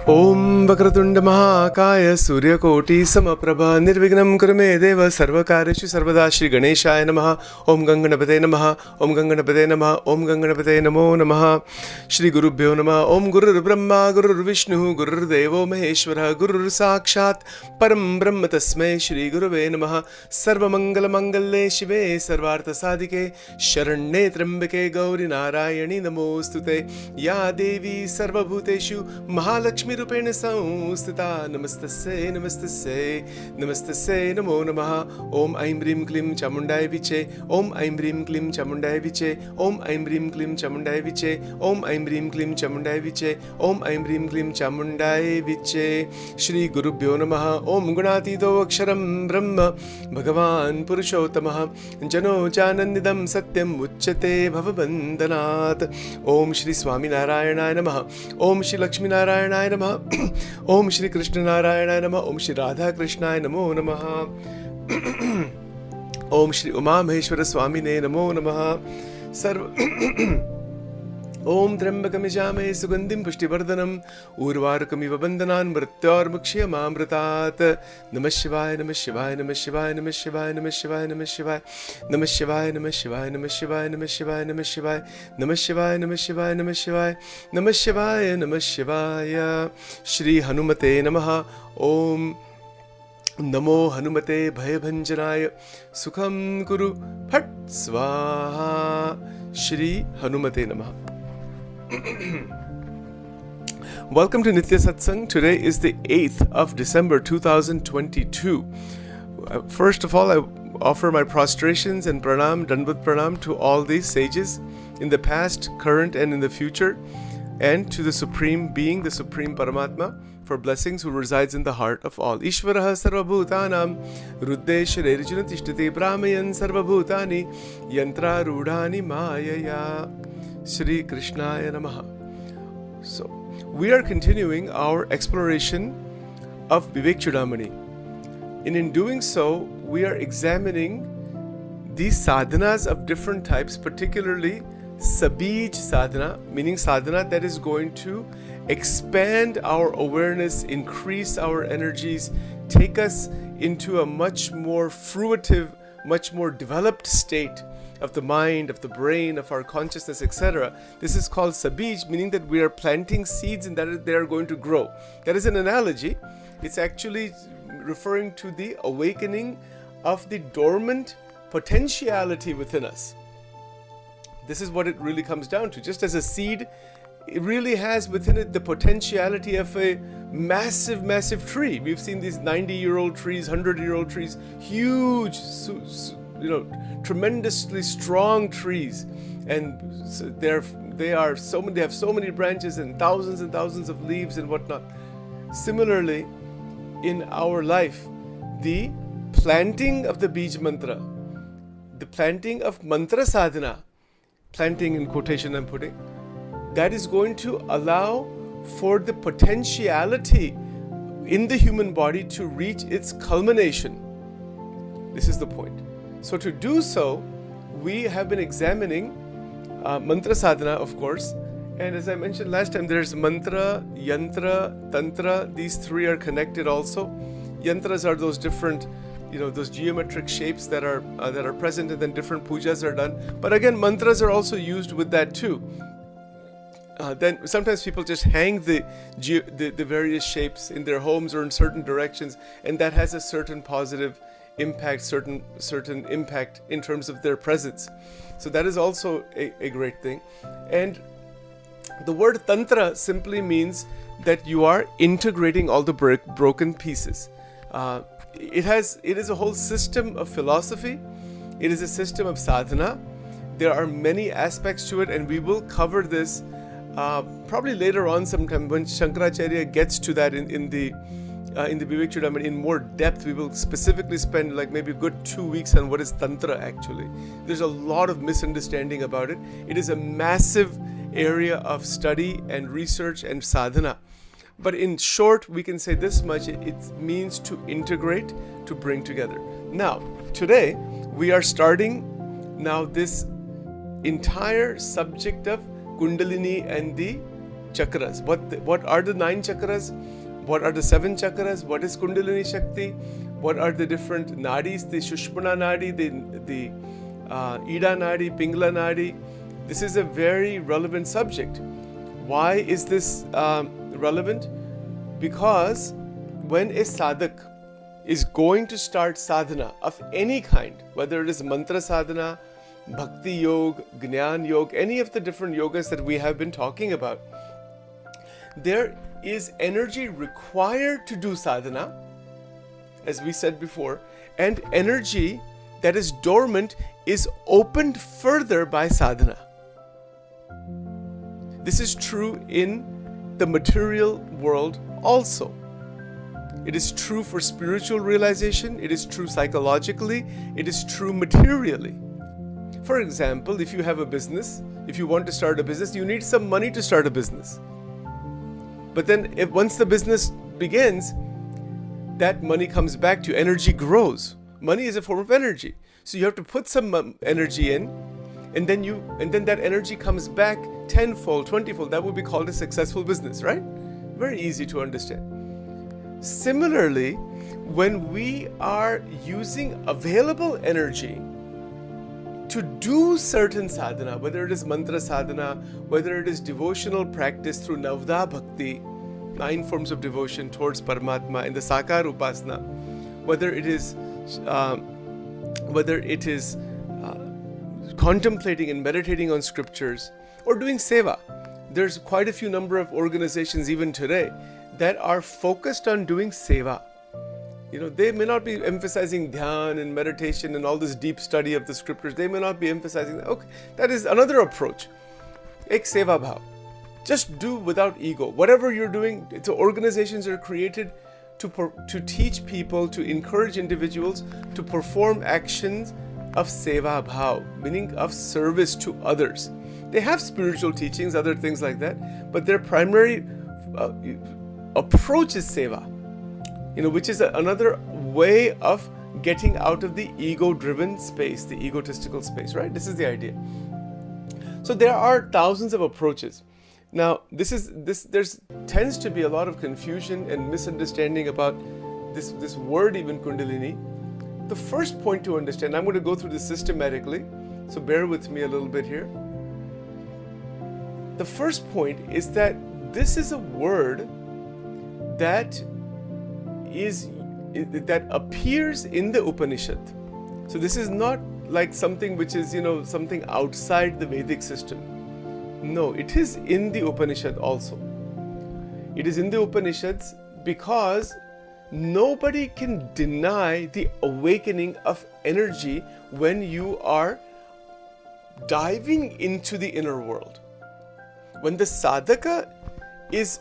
Om Vakratunda Mahakaya Suryakoti Samaprabha Nirvignam Kurume Deva Sarvakarishu Sarvada Shri Ganeshaya Namaha Om Ganganapate Namaha Om Ganganapate Namaha Om Ganganapate Namo Namaha Shri Gurubhyo Namaha Om Gurur Brahma Gurur Vishnu Gurur Devo Maheshwara Gurur Sakshat Param Brahma Tasmai Shri Guruve Namaha Sarva Mangala Mangale Shive Sarvartha Sadike Sharanye Trambake Gauri Narayani Namostute Ya Devi Sarva Bhuteshu Mahalakshmi Rupena Samstita Namaste Namaste Namaste Namo Namaha Om Aim Rim Klim Chamundai Viche Om Aim Rim Klim Chamundai Viche Om Aim Rim Klim Chamundai Viche Om Aim Rim Klim Chamundai Viche Om Aim Rim Klim Chamundai Viche Shri Gurubhyo Namaha Om Gunatito Aksharam Brahma Bhagavan Purushottamah Jano Janandidam Satyam Uchyate Bhavabandanat Om Shri Swami Narayanaya Namaha Om Shri Lakshmi Narayanaya Namaha Om Shri Krishna Narayanaya Namaha Om Shri Radha Krishnaya Namo Namaha Om Shri Uma Maheshwara Swamine Namo Namaha Sarva Om Trambakam Sugandhim Pushtivardhanam Urvarkamiva Bandhanan Mrityor Mukshiyamamritat Namah Shivaya Namah Shivaya Namah Shivaya Namah Shivaya Namah Shivaya Namah Shivaya Namah Shivaya Namah Shivaya Namah Shivaya Namah Shivaya Namah Shivaya Namah Shivaya Namah Shivaya Namah Shivaya Namah Shivaya Namah Shivaya Shri Hanumate Namaha Om Namo Hanumate Bhayabhanjanaya Sukham Kuru Phat Swaha Shri Hanumate Namaha. Welcome to Nitya Satsang. Today is the 8th of December 2022. First of all, I offer my prostrations and pranam, Danvat pranam to all these sages in the past, current and in the future, and to the Supreme Being, the Supreme Paramatma, for blessings who resides in the heart of all. Ishvaraha sarvabhutanam ruddeshare rijunatishtate brahmayan sarvabhutani yantra rudhani mayaya. Shri Krishnaya Namaha. So, we are continuing our exploration of VIVEKCHUDAMANI. And in doing so, we are examining these sadhanas of different types, particularly Sabij sadhana, meaning sadhana that is going to expand our awareness, increase our energies, take us into a much more fruitive, much more developed state of the mind, of the brain, of our consciousness, etc. This is called Sabij, meaning that we are planting seeds and that they are going to grow. That is an analogy. It's actually referring to the awakening of the dormant potentiality within us. This is what it really comes down to. Just as a seed, it really has within it the potentiality of a massive, massive tree. We've seen these 90-year-old trees, 100-year-old trees, huge, tremendously strong trees, and they have so many branches and thousands of leaves and whatnot. Similarly, in our life, the planting of the Bij mantra, the planting of mantra sadhana, planting in quotation I'm putting, that is going to allow for the potentiality in the human body to reach its culmination. This is the point. So to do so, we have been examining mantra sadhana, of course. And as I mentioned last time, there's mantra, yantra, tantra. These three are connected also. Yantras are those different, those geometric shapes that are present, and then different pujas are done. But again, mantras are also used with that too. Then sometimes people just hang the various shapes in their homes or in certain directions, and that has a certain positive impact, certain impact in terms of their presence. So that is also a great thing. And the word tantra simply means that you are integrating all the broken pieces. It is a whole system of philosophy. It is a system of sadhana. There are many aspects to it, and we will cover this probably later on sometime when Shankaracharya gets to that in the VIVEKCHUDAMANI in more depth. We will specifically spend like maybe a good 2 weeks on what is Tantra actually. There's a lot of misunderstanding about it. It is a massive area of study and research and sadhana. But in short, we can say this much: it means to integrate, to bring together. Now, today, we are starting now this entire subject of Kundalini and the chakras. What are the 9 chakras? What are the 7 chakras? What is Kundalini Shakti? What are the different nadis? The Shushmana Nadi, the Ida Nadi, Pingla Nadi. This is a very relevant subject. Why is this relevant? Because when a sadhak is going to start sadhana of any kind, whether it is mantra sadhana, bhakti yoga, jnana yoga, any of the different yogas that we have been talking about, there is energy required to do sadhana, as we said before, and energy that is dormant is opened further by sadhana. This is true in the material world also. It is true for spiritual realization, it is true psychologically, it is true materially. For example, if you have a business, if you want to start a business, you need some money to start a business. But then once the business begins, that money comes back to you, energy grows. Money is a form of energy. So you have to put some energy in, and then that energy comes back tenfold, 20-fold. That would be called a successful business, right? Very easy to understand. Similarly, when we are using available energy to do certain sadhana, whether it is mantra sadhana, whether it is devotional practice through Navda Bhakti, 9 forms of devotion towards Paramatma in the Sakar Upasana, whether it is contemplating and meditating on scriptures, or doing seva. There's quite a few number of organizations even today that are focused on doing seva. They may not be emphasizing dhyan and meditation and all this deep study of the scriptures. They may not be emphasizing that. Okay, that is another approach. Ek seva bhav. Just do without ego. Whatever you're doing, so organizations are created to teach people, to encourage individuals to perform actions of seva bhav, meaning of service to others. They have spiritual teachings, other things like that, but their primary approach is seva, which is another way of getting out of the ego-driven space, the egotistical space, right? This is the idea. So there are thousands of approaches. Now, there's tends to be a lot of confusion and misunderstanding about this word, even Kundalini. The first point to understand, I'm going to go through this systematically, so bear with me a little bit here. The first point is that this is a word that appears in the Upanishad. So this is not like something which is, something outside the Vedic system. No, it is in the Upanishad also. It is in the Upanishads because nobody can deny the awakening of energy when you are diving into the inner world. When the sadhaka is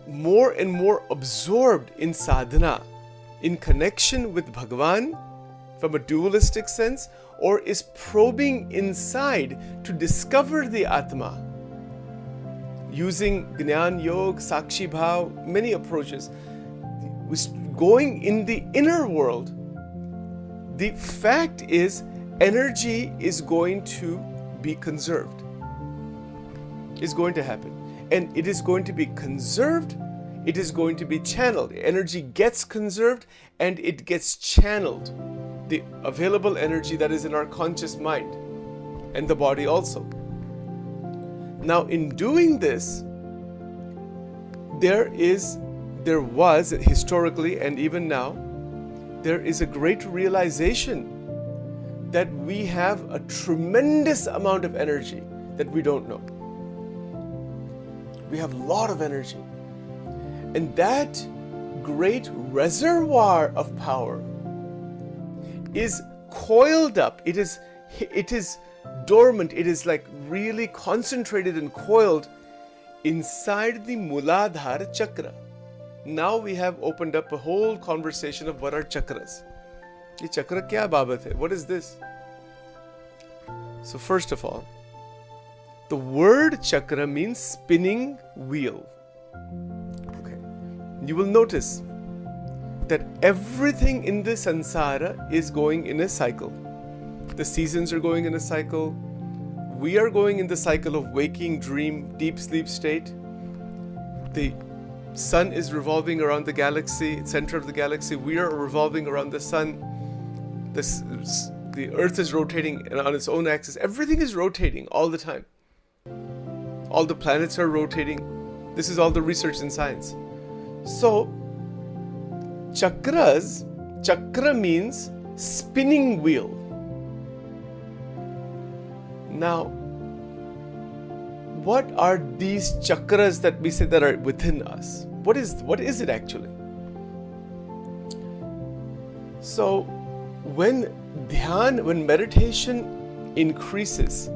more and more absorbed in sadhana, in connection with Bhagavan from a dualistic sense, or is probing inside to discover the Atma, using Jnana Yoga, Sakshi Bhav, many approaches, going in the inner world, the fact is energy is going to be conserved. It's going to happen. And it is going to be conserved, it is going to be channeled. Energy gets conserved and it gets channeled. The available energy that is in our conscious mind and the body also. Now, in doing this, there was historically and even now, there is a great realization that we have a tremendous amount of energy that we don't know. We have a lot of energy. And that great reservoir of power is coiled up. It is dormant. It is like really concentrated and coiled inside the Muladhar Chakra. Now we have opened up a whole conversation of what are chakras. Ye chakra kya babat hai? What is this? So first of all, the word chakra means spinning wheel. Okay. You will notice that everything in the sansara is going in a cycle. The seasons are going in a cycle. we are going in the cycle of waking, dream, deep sleep state. The sun is revolving around the galaxy, center of the galaxy. We are revolving around the sun. The earth is rotating on its own axis. Everything is rotating all the time. All the planets are rotating. This is all the research in science. So, chakra means spinning wheel. Now, what are these chakras that we say that are within us? What is it actually? So, when meditation increases,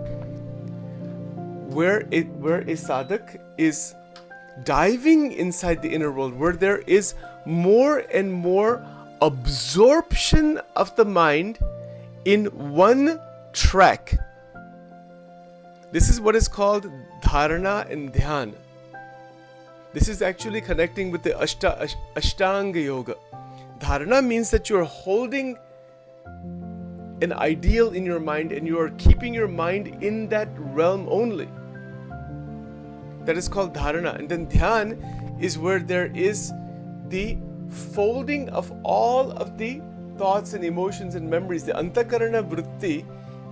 where a sadhak is diving inside the inner world, where there is more and more absorption of the mind in one track. This is what is called dharana and dhyana. This is actually connecting with the Ashtanga Yoga. Dharana means that you're holding an ideal in your mind and you are keeping your mind in that realm only. That is called dharana. And then dhyan is where there is the folding of all of the thoughts and emotions and memories. The antakarana vritti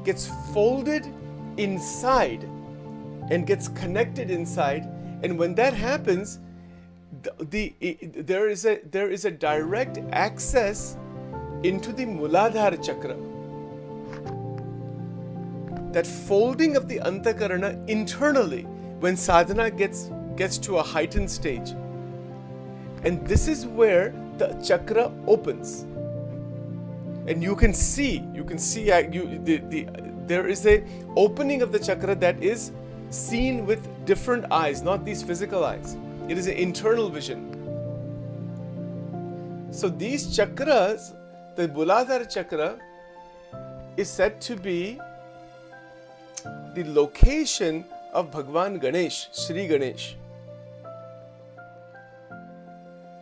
gets folded inside and gets connected inside. And when that happens, there is a direct access into the Muladhar Chakra. That folding of the antakarana internally when sadhana gets to a heightened stage. And this is where the chakra opens. And you can see there is a opening of the chakra that is seen with different eyes, not these physical eyes. It is an internal vision. So these chakras, the Muladhara Chakra is said to be the location of Bhagwan Ganesh, Sri Ganesh.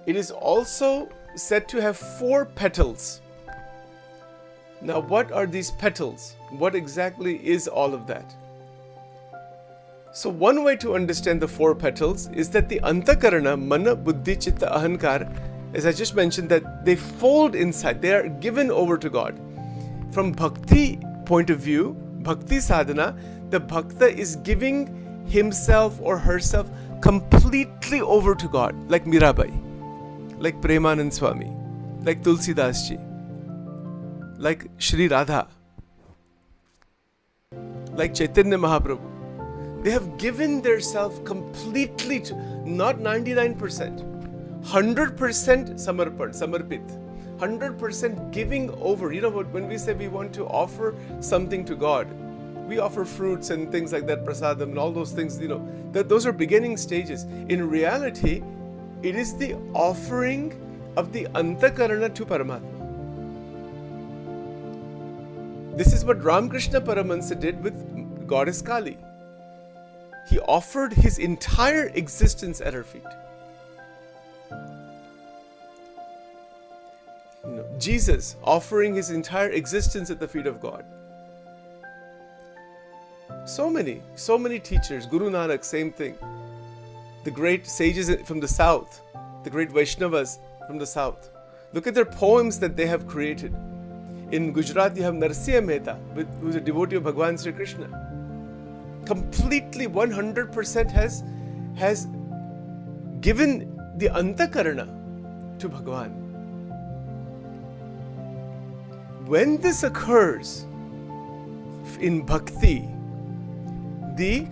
It is also said to have 4 petals. Now, what are these petals? What exactly is all of that? So, one way to understand the 4 petals is that the antakarana, mana, buddhi, chitta, ahankar, as I just mentioned, that they fold inside, they are given over to God. From bhakti point of view, bhakti sadhana, the bhakta is giving himself or herself completely over to God, like Mirabai, like Premanand Swami, like Tulsidas Ji, like Shri Radha, like Chaitanya Mahaprabhu. They have given their self completely to, not 99%, 100% samarpit, 100% giving over. You know what, when we say we want to offer something to God, we offer fruits and things like that, prasadam and all those things, those are beginning stages. In reality, it is the offering of the antakarana to Paramatma. This is what Ramakrishna Paramahansa did with Goddess Kali. He offered his entire existence at her feet. Jesus offering his entire existence at the feet of God. So many teachers, Guru Nanak, same thing. The great sages from the south, the great Vaishnavas from the south. Look at their poems that they have created. In Gujarat, you have Narsiya Mehta, who is a devotee of Bhagwan Sri Krishna. Completely 100% has given the antakarana to Bhagwan. When this occurs in bhakti, the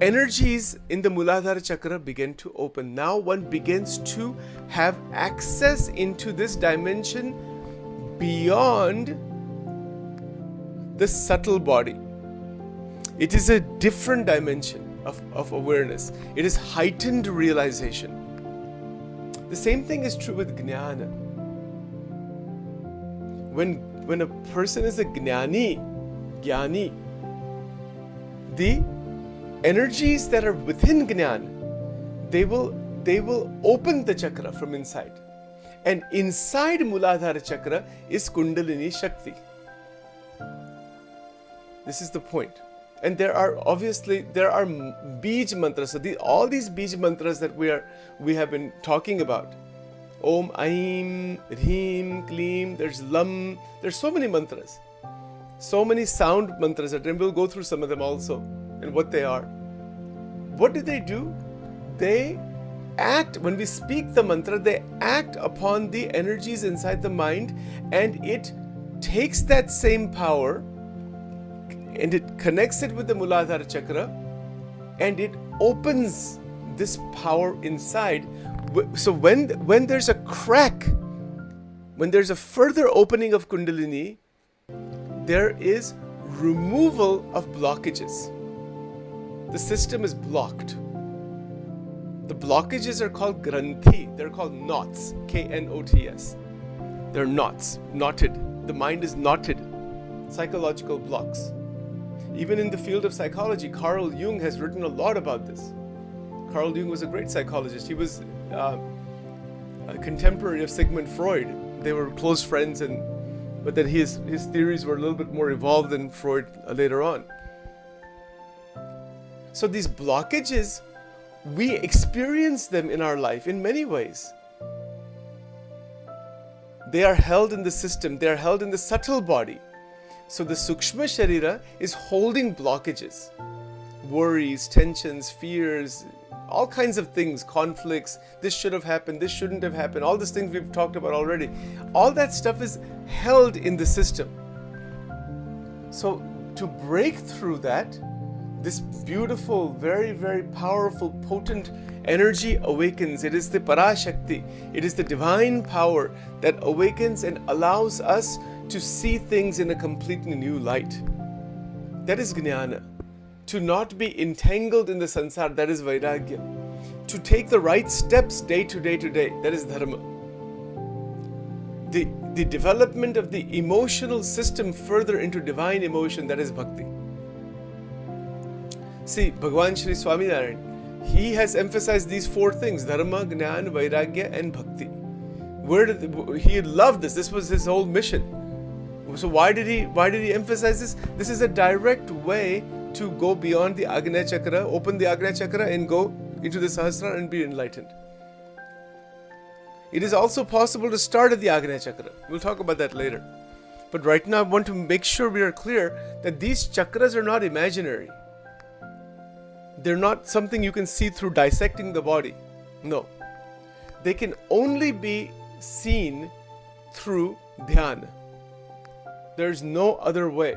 energies in the Muladhara Chakra begin to open. Now one begins to have access into this dimension beyond the subtle body. It is a different dimension of awareness. It is heightened realization. The same thing is true with jnana. When a person is a jnani, the energies that are within jnana, they will open the chakra from inside. And inside Muladhara Chakra is Kundalini Shakti. This is the point. And there are Bij mantras. So all these Bij mantras that we have been talking about. Om, Aim, Rhim, Kleem, there's Lam, there's so many mantras. So many sound mantras, and we'll go through some of them also and what they are. What do? They act, when we speak the mantra, they act upon the energies inside the mind, and it takes that same power and it connects it with the Muladhar Chakra, and it opens this power inside. So when there's a crack, when there's a further opening of Kundalini, there is removal of blockages. The system is blocked. The blockages are called granthi. They're called knots. Knots. They're knots, knotted. The mind is knotted. Psychological blocks. Even in the field of psychology, Carl Jung has written a lot about this. Carl Jung was a great psychologist. He was a contemporary of Sigmund Freud. They were close friends, but then his theories were a little bit more evolved than Freud later on. So these blockages, we experience them in our life in many ways. They are held in the system. They are held in the subtle body. So the Sukshma Sharira is holding blockages, worries, tensions, fears, all kinds of things, conflicts. This should have happened, this shouldn't have happened, all these things we've talked about already. All that stuff is held in the system. So to break through that, this beautiful, very, very powerful, potent energy awakens. It is the Parashakti. It is the divine power that awakens and allows us to see things in a completely new light. That is Jnana. To not be entangled in the sansar, that is Vairagya. To take the right steps day to day to day, that is Dharma. The development of the emotional system further into divine emotion, that is Bhakti. See, Bhagwan Shri Swaminarayan, he has emphasized these four things: Dharma, Jnana, Vairagya, and Bhakti. He loved this. This was his whole mission. So why did he emphasize this? This is a direct way to go beyond the Agnya Chakra, open the Agnya Chakra and go into the Sahasrara and be enlightened. It is also possible to start at the Agnya Chakra. We'll talk about that later. But right now I want to make sure we are clear that these chakras are not imaginary. They're not something you can see through dissecting the body. No. They can only be seen through dhyana. There's no other way.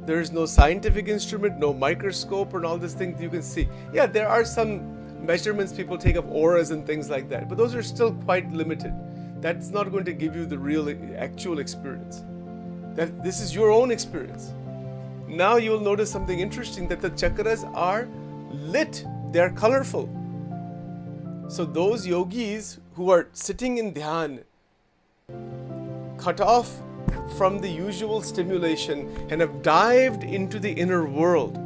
There is no scientific instrument, no microscope and all these things you can see. Yeah, there are some measurements people take of auras and things like that, but those are still quite limited. That's not going to give you the real, actual experience. This is your own experience. Now you will notice something interesting, that the chakras are lit. They are colorful. So those yogis who are sitting in dhyan, cut off from the usual stimulation and have dived into the inner world,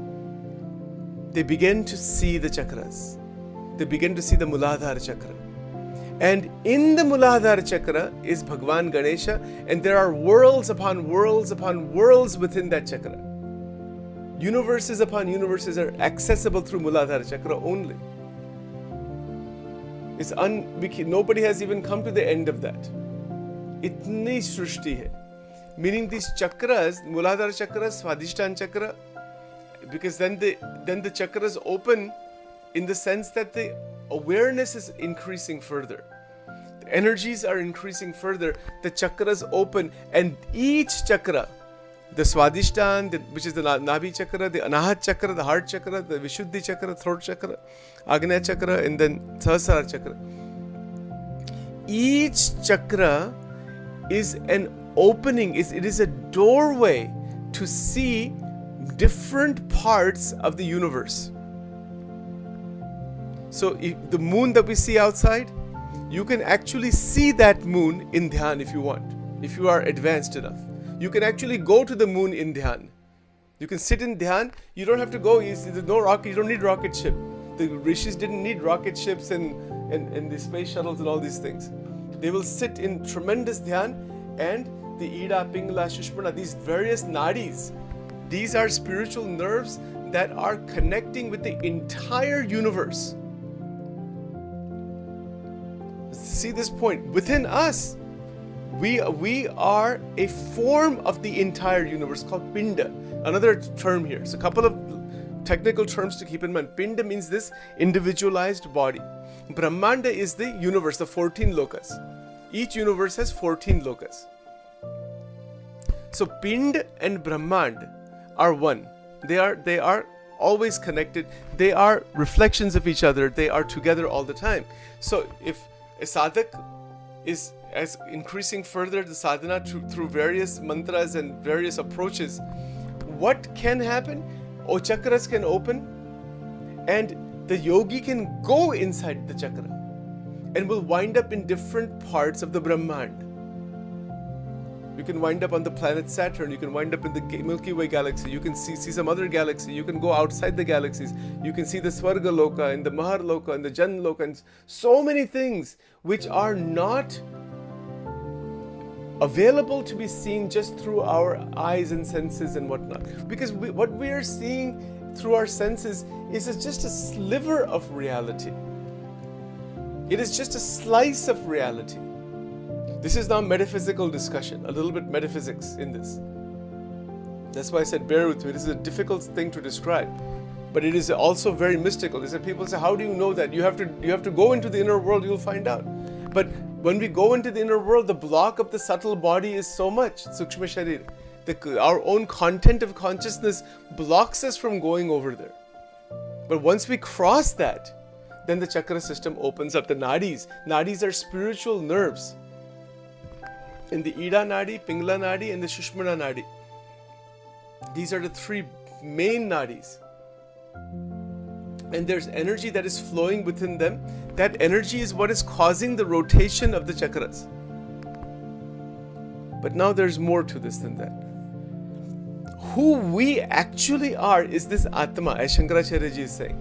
they begin to see the chakras. They begin to see the Muladhar Chakra. And in the Muladhar Chakra is Bhagwan Ganesha, and there are worlds upon worlds upon worlds within that chakra. Universes upon universes are accessible through Muladhar Chakra only. Nobody has even come to the end of that. Itni srushti hai. Meaning these chakras, Muladhar Chakra, Swadhisthana Chakra, because then the chakras open in the sense that the awareness is increasing further. The energies are increasing further. The chakras open, and each chakra, the Swadhisthana, which is the Nabhi Chakra, the Anahat Chakra, the Heart Chakra, the Vishuddhi Chakra, Throat Chakra, Agnya Chakra, and then Sahasrara Chakra. Each chakra is an opening, it is a doorway to see different parts of the universe. So the moon that we see outside, you can actually see that moon in dhyan if you want, if you are advanced enough. You can actually go to the moon in dhyan. You can sit in dhyan. You don't have to go. There's no rocket. You don't need rocket ship. The rishis didn't need rocket ships and the space shuttles and all these things. They will sit in tremendous dhyan, and the Ida, Pingala, Shushmana, these various nadis These are spiritual nerves that are connecting with the entire universe. See this point? Within us, we are a form of the entire universe called Pinda. Another term here. So a couple of technical terms to keep in mind. Pinda means this individualized body. Brahmanda is the universe, the 14 lokas. Each universe has 14 lokas. So Pind and Brahmand are one. They are always connected. They are reflections of each other. They are together all the time. So if a sadhak is as increasing further the sadhana through various mantras and various approaches, what can happen? Chakras can open, and the yogi can go inside the chakra and will wind up in different parts of the Brahmand. You can wind up on the planet Saturn, you can wind up in the Milky Way galaxy, you can see some other galaxy, you can go outside the galaxies, you can see the Swarga Loka and the Mahar Loka and the Jan Loka and so many things which are not available to be seen just through our eyes and senses and whatnot. Because what we are seeing through our senses is just a sliver of reality. It is just a slice of reality. This is now metaphysical discussion, a little bit metaphysics in this. That's why I said bear with me. This is a difficult thing to describe, but it is also very mystical. Is that people say, how do you know that? You have to go into the inner world, you'll find out. But when we go into the inner world, the block of the subtle body is so much, Sukshma Sharir. Our own content of consciousness blocks us from going over there. But once we cross that, then the chakra system opens up. The nadis. Nadis are spiritual nerves. In the Ida Nadi, Pingla Nadi, and the Shushmana Nadi. These are the three main nadis. And there's energy that is flowing within them. That energy is what is causing the rotation of the chakras. But now there's more to this than that. Who we actually are is this Atma, as Shankaracharya ji is saying.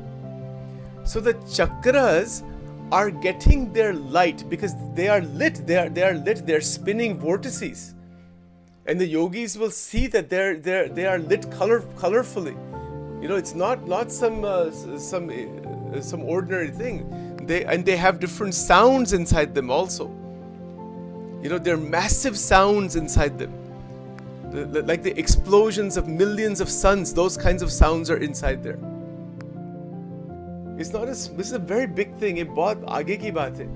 So the chakras are getting their light because they are lit. They are lit. They are spinning vortices, and the yogis will see that they are lit colorfully. You know, it's not some ordinary thing. They have different sounds inside them also. You know, there are massive sounds inside them, like the explosions of millions of suns. Those kinds of sounds are inside there. This is a very big thing. ये बहुत आगे की बात है.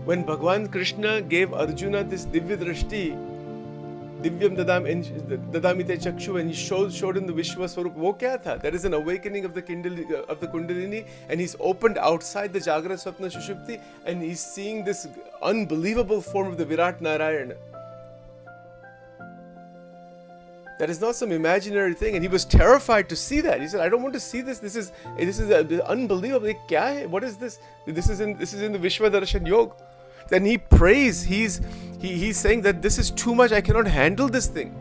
When Bhagwan Krishna gave Arjuna this divya drashti, divyam dadamite chakshu, and he showed him the Vishwa Swarup, wo kya tha? That is an awakening of the Kundalini, and he's opened outside the Jagra Swapna Shushupti, and he's seeing this unbelievable form of the Virat Narayana. That is not some imaginary thing, and he was terrified to see that. He said, "I don't want to see this. This is unbelievable. Kya hai? What is this? This is in the Vishwa Darshan Yoga." Then he prays. He's saying that this is too much. I cannot handle this thing.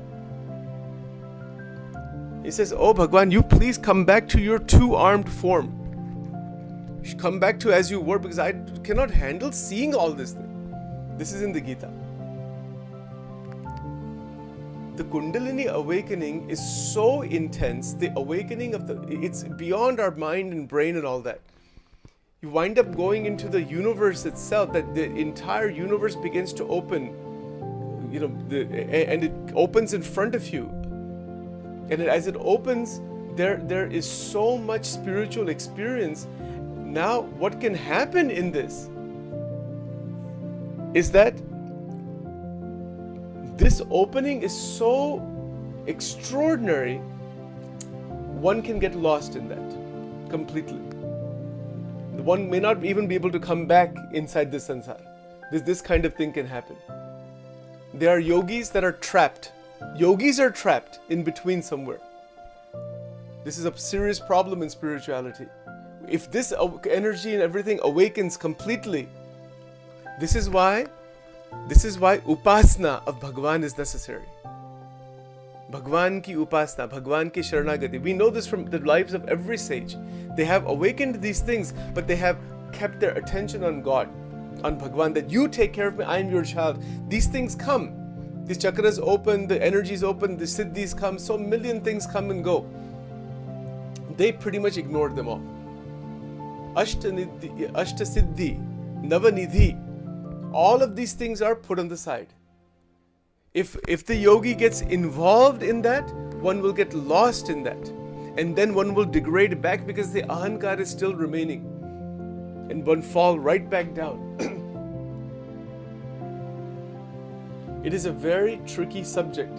He says, "Oh Bhagwan, you please come back to your two-armed form. Come back to as you were, because I cannot handle seeing all this thing." This is in the Gita. The Kundalini awakening is so intense, the awakening it's beyond our mind and brain and all that. You wind up going into the universe itself, that the entire universe begins to open, you know, and it opens in front of you. And as it opens, there is so much spiritual experience. Now, what can happen in this is that this opening is so extraordinary, one can get lost in that completely. One may not even be able to come back inside this sansar. This kind of thing can happen. There are yogis that are trapped. Yogis are trapped in between somewhere. This is a serious problem in spirituality. If this energy and everything awakens completely, this is why upasana of Bhagwan is necessary. Bhagwan ki upasana, Bhagwan ki sharanagati. We know this from the lives of every sage. They have awakened these things, but they have kept their attention on God, on Bhagwan, that you take care of me, I am your child. These things come. The chakras open, the energies open, the siddhis come, so million things come and go. They pretty much ignored them all. Ashta siddhi, navanidhi, all of these things are put on the side. If the yogi gets involved in that, one will get lost in that. And then one will degrade back because the ahankar is still remaining. And one fall right back down. It is a very tricky subject.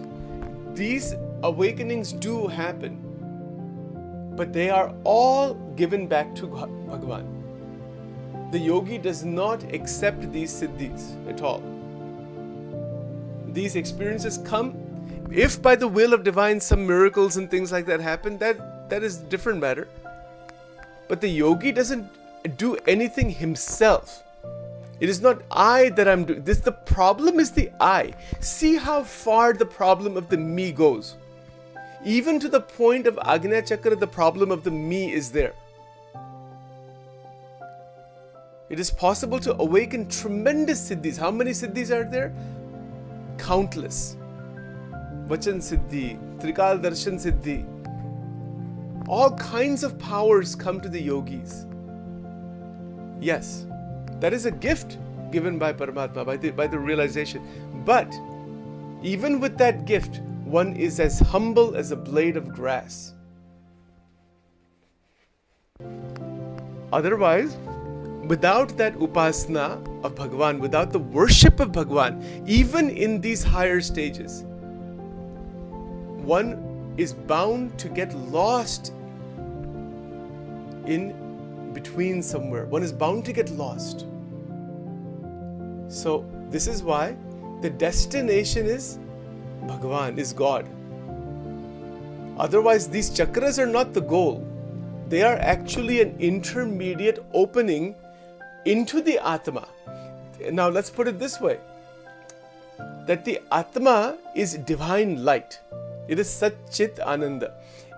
These awakenings do happen, but they are all given back to Bhagavan. The yogi does not accept these siddhis at all. These experiences come, if by the will of divine some miracles and things like that happen, that is a different matter. But the yogi doesn't do anything himself. It is not I that I'm doing this. The problem is the I. See how far the problem of the me goes. Even to the point of Agnya Chakra, the problem of the me is there. It is possible to awaken tremendous siddhis. How many siddhis are there? Countless. Vachan siddhi, Trikal darshan siddhi. All kinds of powers come to the yogis. Yes, that is a gift given by Paramatma, by the realization. But even with that gift, one is as humble as a blade of grass. Otherwise, without that upasana of Bhagavan, without the worship of Bhagavan, even in these higher stages, one is bound to get lost in between somewhere. One is bound to get lost. So this is why the destination is Bhagavan, is God. Otherwise, these chakras are not the goal. They are actually an intermediate opening into the Atma. Now let's put it this way, that the Atma is divine light. It is Sat Chit Ananda.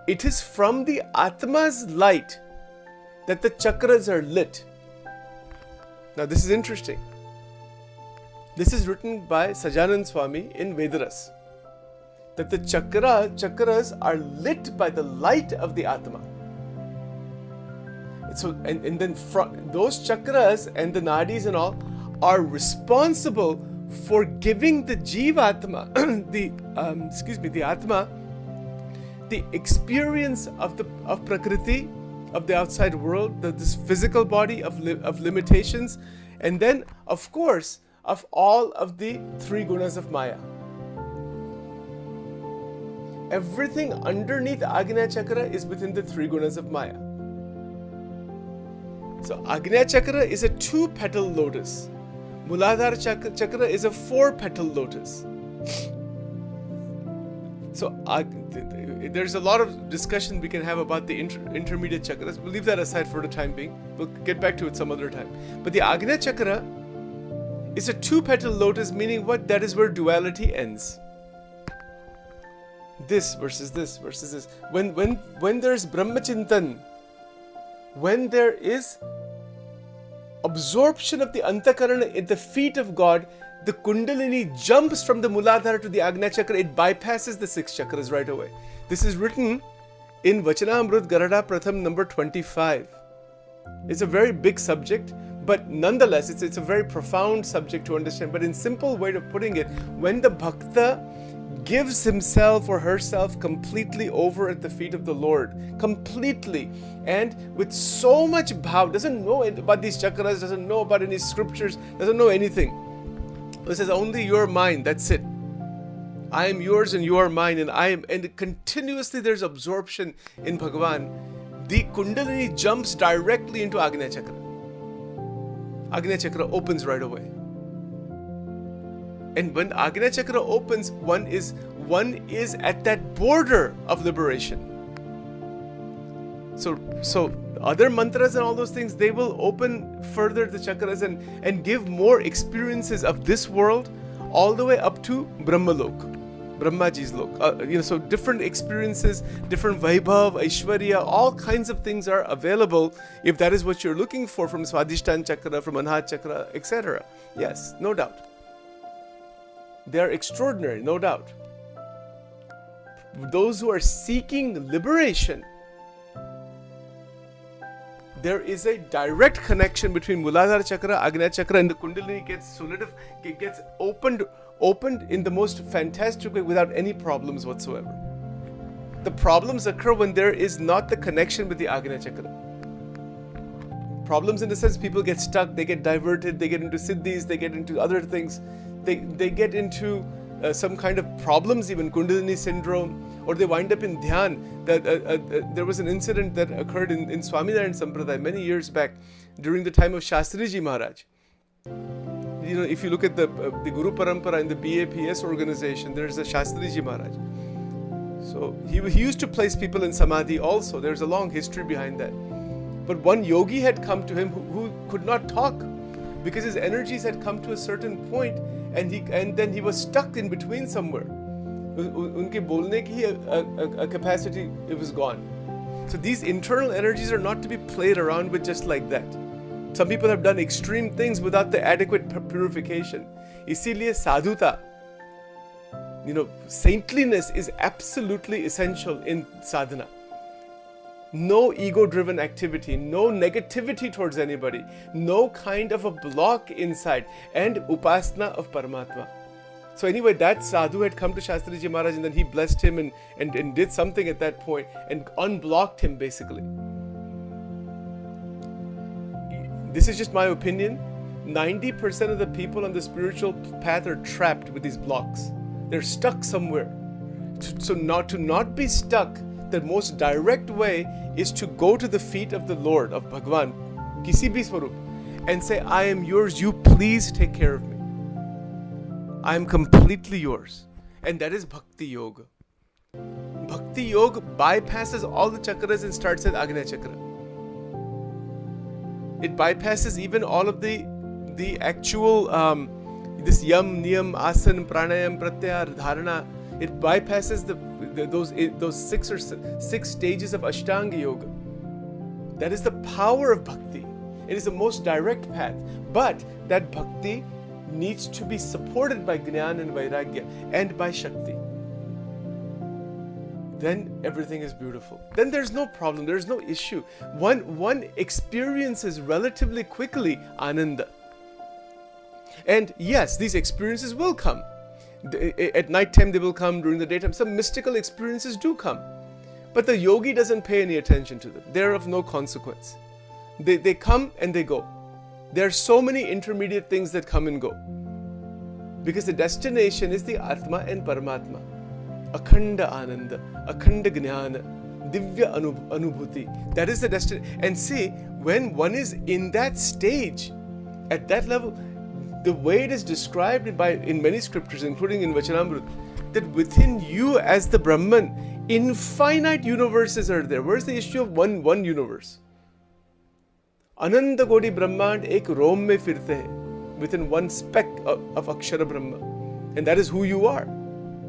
It is from the Atma's light that the chakras are lit. Now this is interesting. This is written by Sajanand Swami in Vedaras, that the chakras are lit by the light of the Atma. So, and then those chakras and the nadis and all are responsible for giving the Jivatma, the Atma, the experience of Prakriti, of the outside world, this physical body of limitations, and then, of course, of all of the three gunas of Maya. Everything underneath Agnya Chakra is within the three gunas of Maya. So Agnya Chakra is a 2-petal lotus. Muladhar Chakra is a 4-petal lotus. So there's a lot of discussion we can have about the intermediate chakras. We'll leave that aside for the time being. We'll get back to it some other time. But the Agnya Chakra is a 2-petal lotus, meaning what? That is where duality ends. This versus this versus this. When there's Brahmachintan, when there is absorption of the Antakarana at the feet of God, the Kundalini jumps from the Muladhara to the Agnya Chakra. It bypasses the 6 chakras right away. This is written in Vachanamrut Garada Pratham number 25. It's a very big subject, but nonetheless, it's a very profound subject to understand. But in simple way of putting it, when the Bhakta gives himself or herself completely over at the feet of the Lord, completely, and with so much bhav, doesn't know about these chakras, doesn't know about any scriptures, doesn't know anything. This is only your mind, that's it. I am yours and you are mine, and continuously there's absorption in Bhagavan. The Kundalini jumps directly into Agnya Chakra. Agnya Chakra opens right away. And when Agnya Chakra opens, one is at that border of liberation. So other mantras and all those things, they will open further the chakras and give more experiences of this world all the way up to Brahmalok, Brahmaji's lok. So different experiences, different Vaibhav, Aishwarya, all kinds of things are available if that is what you're looking for from Swadhisthana Chakra, from Anhat Chakra, etc. Yes, no doubt. They are extraordinary, no doubt. Those who are seeking liberation, there is a direct connection between Muladhar Chakra, Agnya Chakra, and the Kundalini gets solidified, it gets opened in the most fantastic way without any problems whatsoever. The problems occur when there is not the connection with the Agnya Chakra. Problems in the sense people get stuck, they get diverted, they get into siddhis, they get into other things, they get into some kind of problems, even Kundalini syndrome, or they wind up in dhyan. There was an incident that occurred in Swaminarayan Sampradaya many years back during the time of Shastriji Maharaj. You know, if you look at the Guru Parampara in the BAPS organization, there's a Shastriji Maharaj. So he used to place people in Samadhi also. There's a long history behind that. But one yogi had come to him who could not talk because his energies had come to a certain point, and then he was stuck in between somewhere. Unke bolne ki capacity, it was gone. So these internal energies are not to be played around with just like that. Some people have done extreme things without the adequate purification. Isiliye sadhuta, saintliness is absolutely essential in sadhana. No ego-driven activity, no negativity towards anybody, no kind of a block inside, and upasana of Paramatma. So anyway, that sadhu had come to Shastriji Maharaj, and then he blessed him and did something at that point and unblocked him basically. This is just my opinion. 90% of the people on the spiritual path are trapped with these blocks. They're stuck somewhere. So to not be stuck, the most direct way is to go to the feet of the Lord, of Bhagwan, kisi bhi swarup, and say, I am yours, you please take care of me. I am completely yours. And that is Bhakti Yoga. Bhakti Yoga bypasses all the chakras and starts at Agnya Chakra. It bypasses even all of the actual, this yam, niyam, asan, pranayam, pratyahar, dharana. It bypasses those six stages of Ashtanga Yoga. That is the power of bhakti. It is the most direct path. But that bhakti needs to be supported by Jnana and Vairagya and by Shakti. Then everything is beautiful. Then there's no problem, there's no issue. One experiences relatively quickly Ananda. And yes, these experiences will come. At night time they will come, during the daytime. Some mystical experiences do come. But the yogi doesn't pay any attention to them. They're of no consequence. They come and they go. There are so many intermediate things that come and go. Because the destination is the Atma and Paramatma. Akhanda Ananda, Akhanda Jnana, Divya Anubhuti. That is the destination. And see, when one is in that stage, at that level, the way it is described in many scriptures, including in Vachanamrut, that within you as the Brahman, infinite universes are there. Where's the issue of one universe? Ananta Koti Brahmand ek rom mein firte hai, within one speck of Akshara Brahma. And that is who you are.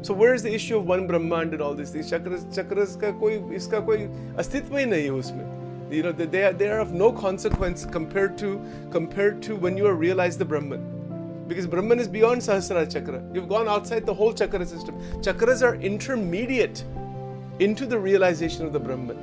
So where is the issue of one Brahmand and all these things? Chakras ka koi, iska koi astitva hi nahi hai usme. They are of no consequence compared to when you have realized the Brahman. Because Brahman is beyond Sahasrara Chakra. You've gone outside the whole chakra system. Chakras are intermediate into the realization of the Brahman.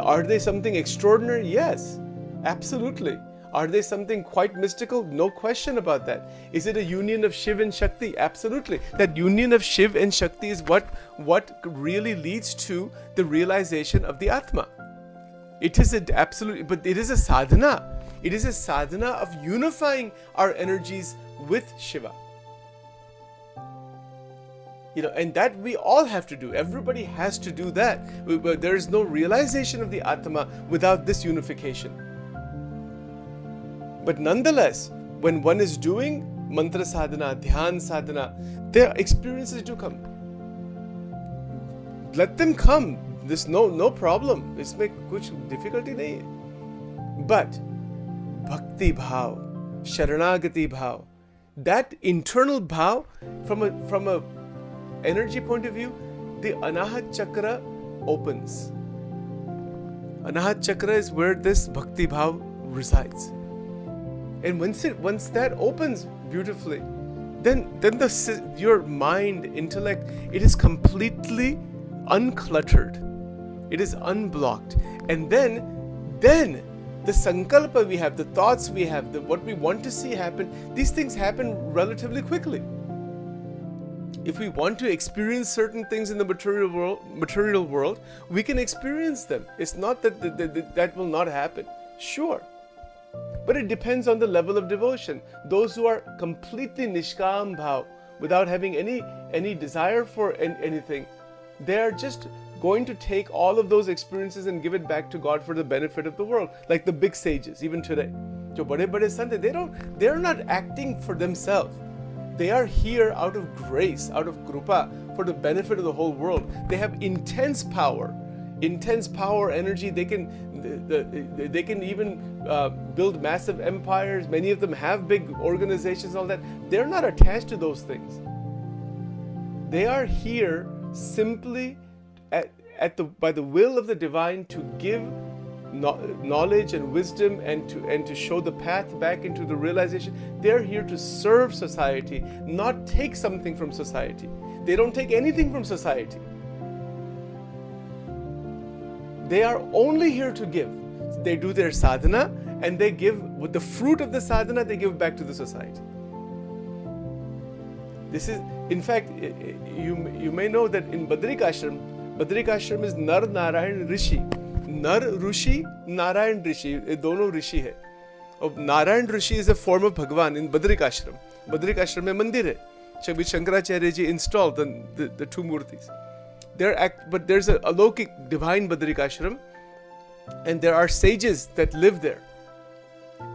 Are they something extraordinary? Yes, absolutely. Are they something quite mystical? No question about that. Is it a union of Shiv and Shakti? Absolutely. That union of Shiv and Shakti is what really leads to the realization of the Atma. It is but it is a sadhana. It is a sadhana of unifying our energies with Shiva. And that we all have to do. Everybody has to do that. There is no realization of the Atma without this unification. But nonetheless, when one is doing mantra sadhana, dhyan sadhana, their experiences do come. Let them come. There's no problem. Isme kuch difficulty nahi hai. But bhakti bhav, sharanagati bhav, that internal bhav, from a energy point of view, the Anahat Chakra opens. Anahat Chakra is where this bhakti bhav resides. And once that opens beautifully, then your mind, intellect, it is completely uncluttered. It is unblocked. And then the sankalpa we have, the thoughts we have, what we want to see happen, these things happen relatively quickly. If we want to experience certain things in the material world, we can experience them. It's not that will not happen. Sure. But it depends on the level of devotion. Those who are completely nishkam bhav, without having any desire for anything, they are just going to take all of those experiences and give it back to God for the benefit of the world. Like the big sages, even today. Jo bade sant, they're not acting for themselves. They are here out of grace, out of krupa, for the benefit of the whole world. They have intense power, energy. They can even build massive empires. Many of them have big organizations, all that. They're not attached to those things. They are here simply by the will of the divine to give knowledge and wisdom and to show the path back into the realization. They're here to serve society, not take something from society. They don't take anything from society. They are only here to give. They do their sadhana and they give, with the fruit of the sadhana, they give back to the society. This is, in fact, you may know that in Badrik Ashram is Nar Narayan Rishi. Nar Rishi, Narayan Rishi, ये दोनों ऋषि है. और Narayan Rishi is a form of Bhagwan in Badrik Ashram. Badrik Ashram में मंदिर है. Shankaracharya ji installed the two murtis. But there's a alokik divine Badrik Ashram, and there are sages that live there.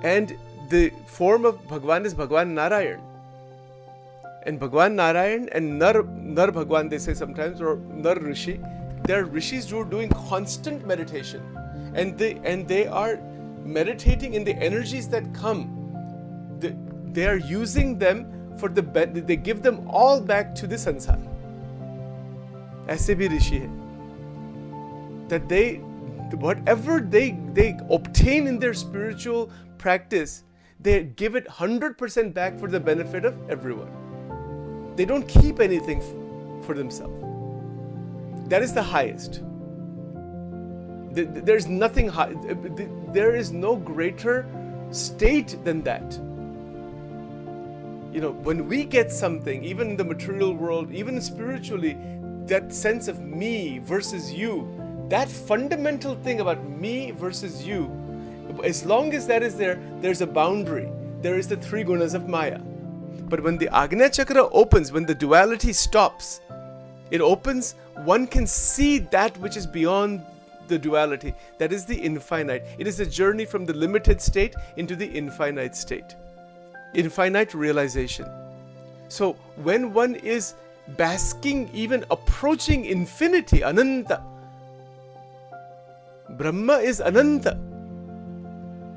And the form of Bhagwan is Bhagwan Narayan. And Bhagwan Narayan and Nar Bhagwan, they say sometimes, or Nar Rishi, they are rishis who are doing constant meditation, and they are meditating in the energies that come. They are using them for they give them all back to the sansar. ऐसे भी ऋषि है that whatever they obtain in their spiritual practice, they give it 100% back for the benefit of everyone. They don't keep anything for themselves. That is the highest. There's nothing high. There is no greater state than that. When we get something, even in the material world, even spiritually, that sense of me versus you, that fundamental thing about me versus you, as long as that is there, there's a boundary. There is the three gunas of Maya. But when the Agnya Chakra opens, when the duality stops, it opens, one can see that which is beyond the duality. That is the infinite. It is a journey from the limited state into the infinite state. Infinite realization. So when one is basking, even approaching infinity, Ananta, Brahma is Ananta,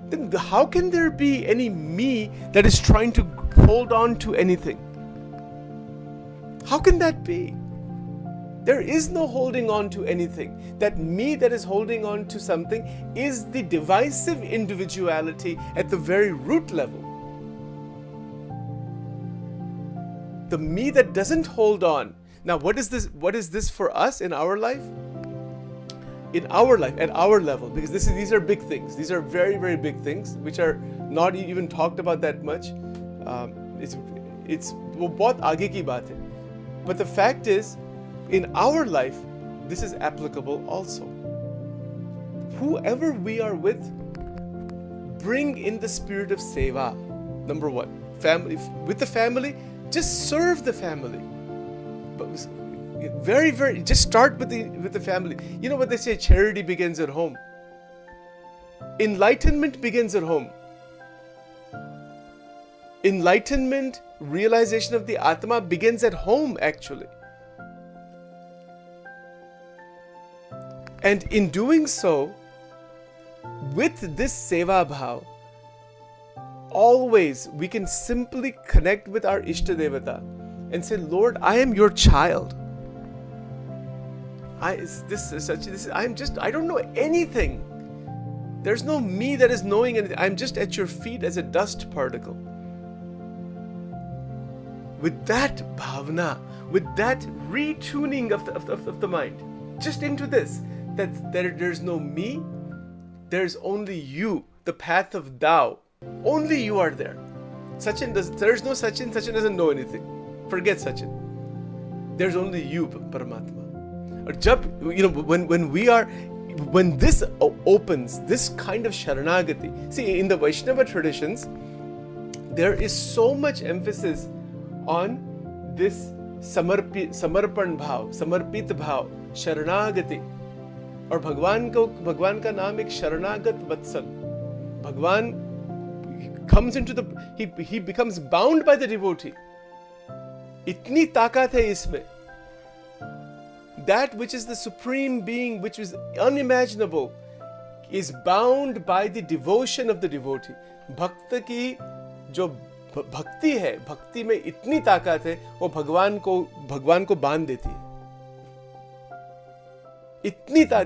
then how can there be any me that is trying to hold on to anything? How can that be? There is no holding on to anything. That me that is holding on to something is the divisive individuality at the very root level. The me that doesn't hold on. Now, what is this for us in our life? In our life, at our level, because these are big things. These are very, very big things, which are not even talked about that much. It's बहुत आगे की बात है. But the fact is, in our life, this is applicable also. Whoever we are with, bring in the spirit of seva. Number one, family. With the family, just serve the family. But very, very, just start with the family. You know what they say, charity begins at home. Enlightenment begins at home. Enlightenment, realization of the Atma begins at home, actually. And in doing so, with this seva bhav, always we can simply connect with our Ishta Devata and say, Lord, I am your child. I don't know anything. There's no me that is knowing anything. I'm just at your feet as a dust particle. with that bhavana, with that retuning of the mind, just into this, that there's no me, there's only you, the path of Tao. Only you are there. There's no Sachin. Sachin doesn't know anything. Forget Sachin. There's only you, Paramatma. Or when this opens, this kind of Sharanagati. See, in the Vaishnava traditions, there is so much emphasis on this samarpan bhav, samarpit bhav, Sharanagati. और भगवान का नाम एक शरणागत वत्सल. भगवान comes into he becomes bound by the devotee. इतनी ताकत है इसमें. That which is the supreme being, which is unimaginable, is bound by the devotion of the devotee. भक्त की जो भक्ति है, भक्ति में इतनी ताकत है, वो भगवान को बांध देती है.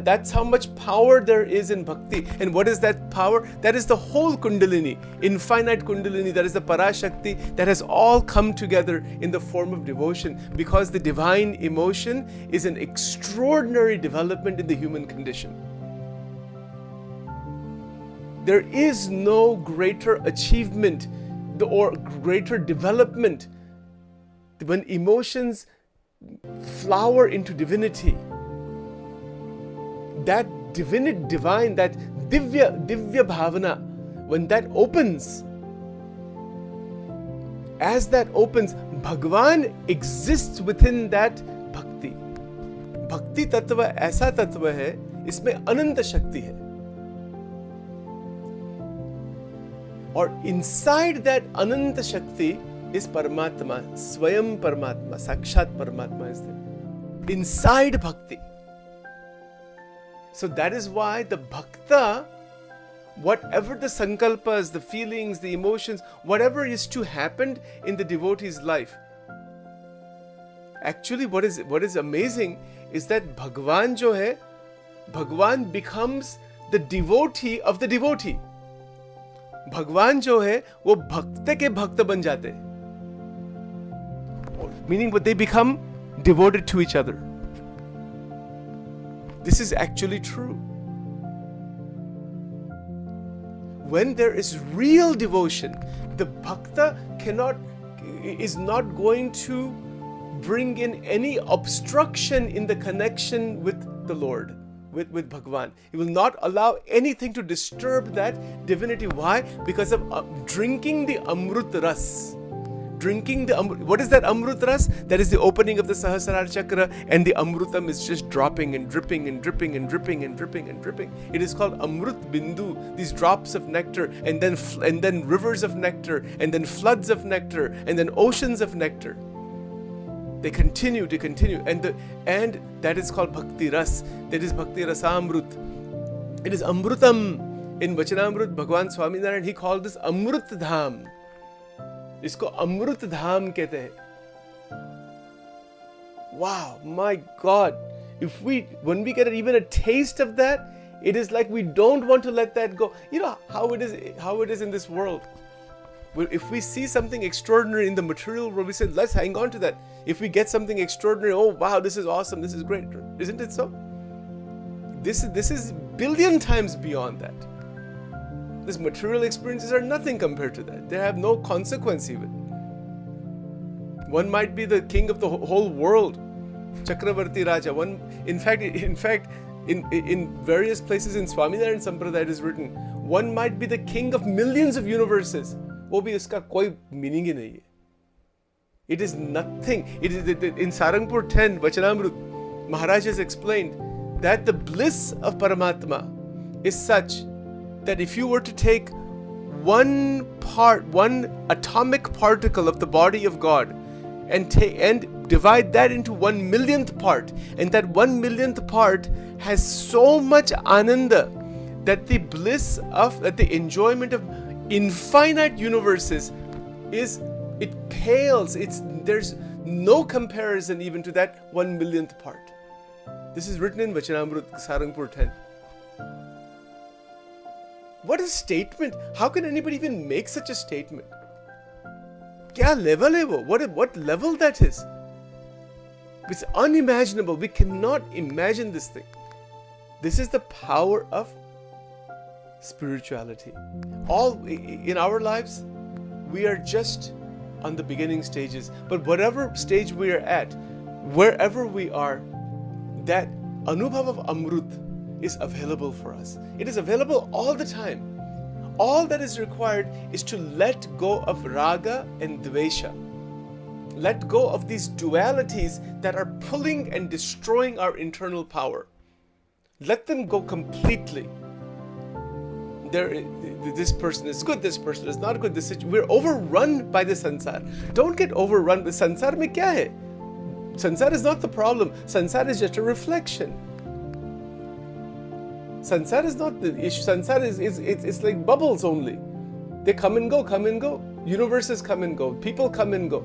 That's how much power there is in bhakti. And what is that power? That is the whole Kundalini, infinite Kundalini. That is the Parashakti that has all come together in the form of devotion, because the divine emotion is an extraordinary development in the human condition. There is no greater achievement or greater development when emotions flower into divinity. That divine, that divya bhavana, when that opens, as that opens, Bhagwan exists within that bhakti. Bhakti tattva ऐसा तत्व है, इसमें अनंत शक्ति है. और inside that अनंत शक्ति is Paramatma, Swayam Paramatma, Sakshat Paramatma is there. Inside bhakti. So that is why the bhakta, whatever the sankalpas, the feelings, the emotions, whatever is to happen in the devotee's life, actually what is amazing is that Bhagwan jo hai, Bhagwan becomes the devotee of the devotee. Bhagwan jo hai, wo bhakta ke bhakta ban jate. Meaning what they become devoted to each other. This is actually true. When there is real devotion, the bhakta is not going to bring in any obstruction in the connection with the Lord, with Bhagwan. He will not allow anything to disturb that divinity. Why? Because of drinking the Amrut Ras. What is that Amrut Ras? That is the opening of the Sahasrara Chakra, and the Amrutam is just dropping and dripping and dripping and dripping and dripping and dripping. It is called Amrut Bindu, these drops of nectar, and then rivers of nectar, and then floods of nectar, and then oceans of nectar. They continue to continue, and that is called Bhakti Ras. That is Bhakti Rasamrut. It is Amrutam. In Vachanamrut, Bhagwan Swaminarayan, he called this Amrut Dham. इसको अमृत धाम कहते हैं. Wow, my God. When we get even a taste of that, it is like we don't want to let that go. You know how it is in this world. If we see something extraordinary in the material world, we say, let's hang on to that. If we get something extraordinary, oh wow, this is awesome, this is great. Isn't it so? This is billion times beyond that. These material experiences are nothing compared to that. They have no consequence even. One might be the king of the whole world, Chakravarti Raja. In fact, in various places in Swaminarayan Sampradaya it is written, one might be the king of millions of universes. वो भी इसका कोई meaning ही नहीं है. It is nothing. It is in Sarangpur 10, Vachanamrut, Maharaj has explained that the bliss of Paramatma is such that if you were to take one atomic particle of the body of God and divide that into 1/1,000,000th part, and that 1/1,000,000th part has so much ananda that the bliss that the enjoyment of infinite universes it pales. There's no comparison even to that 1/1,000,000th part. This is written in Vachanamrut, Sarangpur 10. What a statement! How can anybody even make such a statement? Kya level hai wo? What level that is? It's unimaginable. We cannot imagine this thing. This is the power of spirituality. All in our lives, we are just on the beginning stages. But whatever stage we are at, wherever we are, that Anubhav of Amrut is available for us. It is available all the time. All that is required is to let go of raga and dvesha. Let go of these dualities that are pulling and destroying our internal power. Let them go completely. This person is good, this person is not good. We're overrun by the sansar. Don't get overrun with sansar. Mein kya hai? Sansar is not the problem. Sansar is just a reflection. Sansar is not the issue. Sansar it's like bubbles only. They come and go, come and go. Universes come and go. People come and go.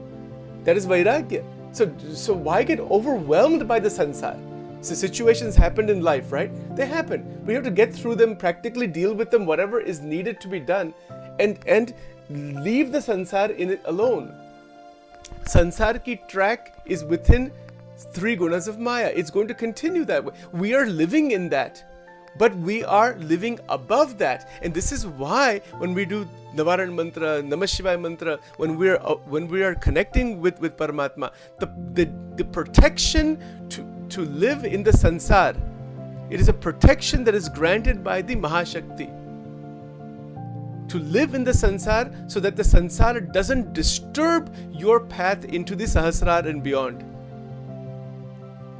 That is vairagya. So why get overwhelmed by the sansar? So situations happened in life, right? They happen. We have to get through them, practically deal with them, whatever is needed to be done, and leave the sansar in it alone. Sansar ki track is within 3 gunas of Maya. It's going to continue that way. We are living in that, but we are living above that. And this is why when we do Navaran mantra, Namah Shivaya mantra, when we are connecting with Paramatma, the protection to live in the sansar, it is a protection that is granted by the Mahashakti. To live in the sansar so that the sansar doesn't disturb your path into the Sahasrar and beyond.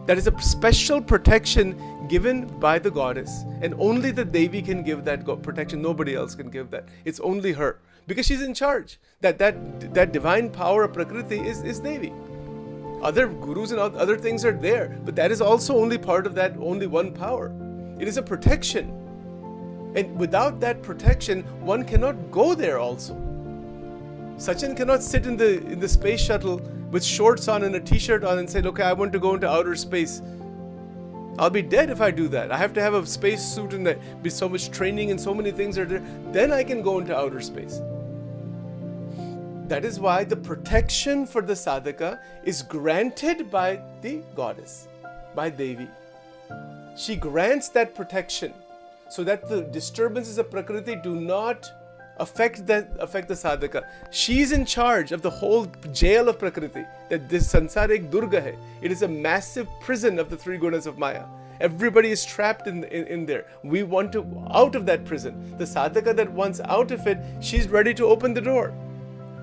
That is a special protection given by the goddess, and only the Devi can give that protection. Nobody else can give that. It's only her, because she's in charge. That divine power of Prakriti is Devi. Other gurus and other things are there, but that is also only part of that only one power. It is a protection, and without that protection, one cannot go there. Also, Sachin cannot sit in the space shuttle with shorts on and a t-shirt on and say, "Okay, I want to go into outer space." I'll be dead if I do that. I have to have a space suit and there be so much training and so many things are there. Then I can go into outer space. That is why the protection for the sadhaka is granted by the goddess, by Devi. She grants that protection so that the disturbances of Prakriti do not affect the sadhaka. She is in charge of the whole jail of Prakriti. That this sansar ek durga hai. It is a massive prison of the 3 gunas of Maya. Everybody is trapped in there. We want to out of that prison. The sadhaka that wants out of it, she's ready to open the door.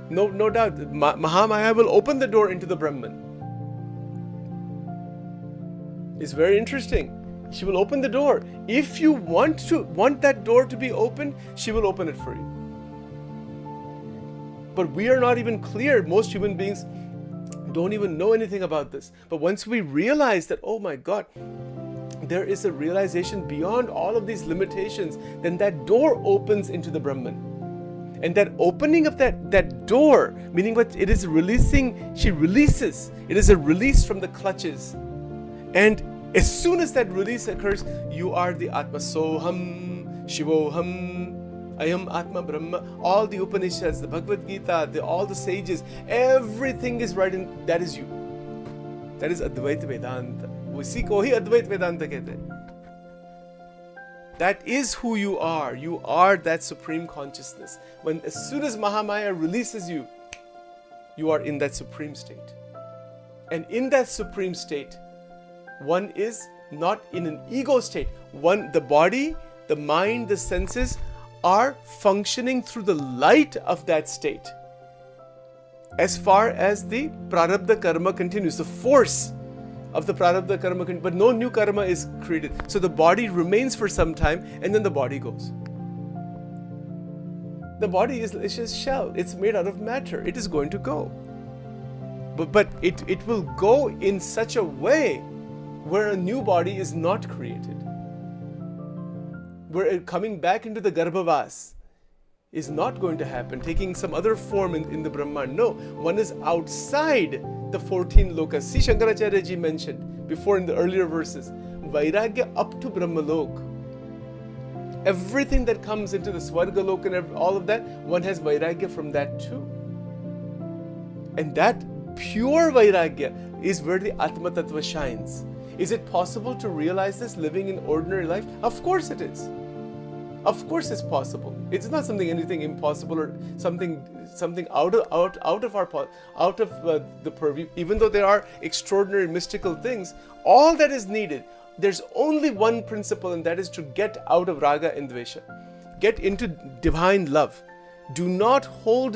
No doubt. Mahamaya will open the door into the Brahman. It's very interesting. She will open the door. If you want that door to be opened, she will open it for you. But we are not even clear. Most human beings don't even know anything about this. But once we realize that, oh my God, there is a realization beyond all of these limitations, then that door opens into the Brahman. And that opening of that door, meaning what it is releasing, she releases. It is a release from the clutches. And as soon as that release occurs, you are the Atma Soham, Shivoham, Ayam Atma Brahma. All the Upanishads, the Bhagavad Gita, all the sages, everything is right in, that is you. That is Advaita Vedanta. Usi ko hi Advaita Vedanta kehte hain. That is who you are. You are that supreme consciousness. As soon as Mahamaya releases you, you are in that supreme state. And in that supreme state, one is not in an ego state. The body, the mind, the senses are functioning through the light of that state. As far as the prarabdha karma continues, the force of the prarabdha karma, but no new karma is created. So the body remains for some time and then the body goes. The body is just shell. It's made out of matter. It is going to go. But it will go in such a way where a new body is not created. Where coming back into the Garbhavas is not going to happen, taking some other form in the Brahman. No, one is outside the 14 lokas. See, Shankaracharya ji mentioned before in the earlier verses, Vairagya up to Brahmalok. Everything that comes into the Swargalok and all of that, one has Vairagya from that too. And that pure Vairagya is where the Atma Tattva shines. Is it possible to realize this living in ordinary life? Of course it is. Of course it's possible. It's not anything impossible or something out of the purview. Even though there are extraordinary mystical things, all that is needed, there's only one principle, and that is to get out of raga and dvesha. Get into divine love. Do not hold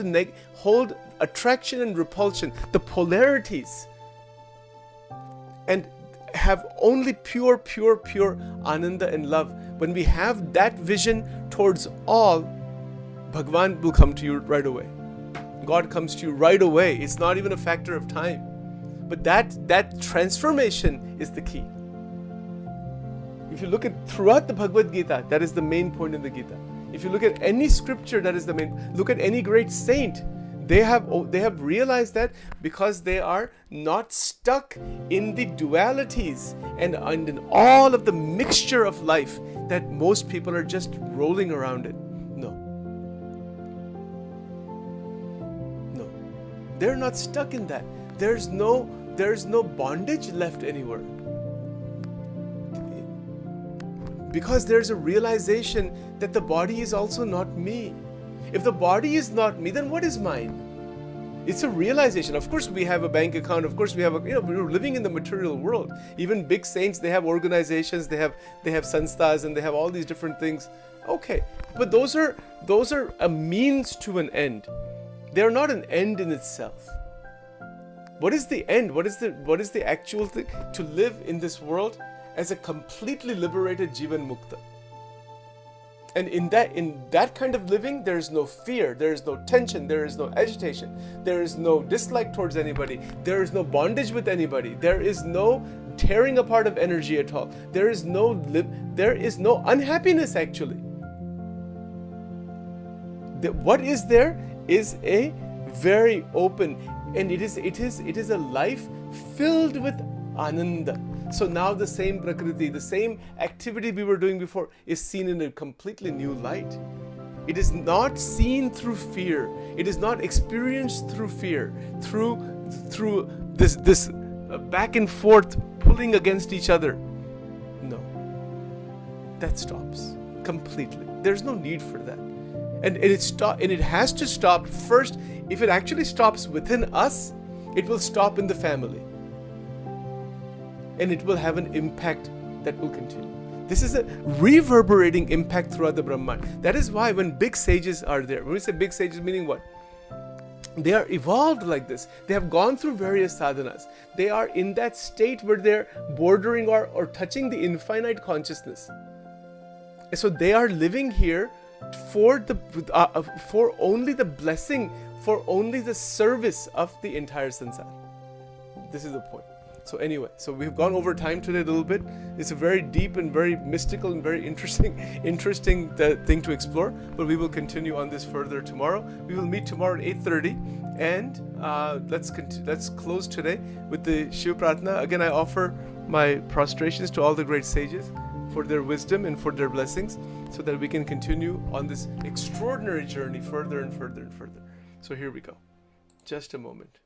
attraction and repulsion, the polarities, and have only pure ananda and love. When we have that vision towards all, Bhagwan will come to you right away. God comes to you right away. It's not even a factor of time. But that transformation is the key. If you look at throughout the Bhagavad Gita, that is the main point in the Gita. If you look at any scripture, that is the main. Look at any great saint. They have realized that because they are not stuck in the dualities and in all of the mixture of life that most people are just rolling around in. No. They're not stuck in that. There's no bondage left anywhere. Because there's a realization that the body is also not me. If the body is not me, then what is mine? It's a realization. Of course, we have a bank account. Of course, we have we're living in the material world. Even big saints, they have organizations, they have sansthas, and they have all these different things. Okay, but those are a means to an end. They're not an end in itself. What is the end? What is the actual thing? To live in this world as a completely liberated Jivan Mukta. And in that kind of living, there is no fear, there is no tension, there is no agitation, there is no dislike towards anybody, there is no bondage with anybody, there is no tearing apart of energy at all, there is no unhappiness actually. What is there is a very open, and it is a life filled with ananda. So now the same prakriti, the same activity we were doing before is seen in a completely new light. It is not seen through fear. It is not experienced through fear, through this back and forth pulling against each other. No. That stops completely. There's no need for that. And it has to stop first. If it actually stops within us, it will stop in the family. And it will have an impact that will continue. This is a reverberating impact throughout the Brahman. That is why when big sages are there, when we say big sages, meaning what? They are evolved like this. They have gone through various sadhanas. They are in that state where they're bordering or touching the infinite consciousness. And so they are living here for only the blessing, for only the service of the entire sansar. This is the point. So anyway, we've gone over time today a little bit. It's a very deep and very mystical and very interesting thing to explore. But we will continue on this further tomorrow. We will meet tomorrow at 8:30, and let's close today with the Shiv Pratna. Again, I offer my prostrations to all the great sages for their wisdom and for their blessings, so that we can continue on this extraordinary journey further and further and further. So here we go. Just a moment.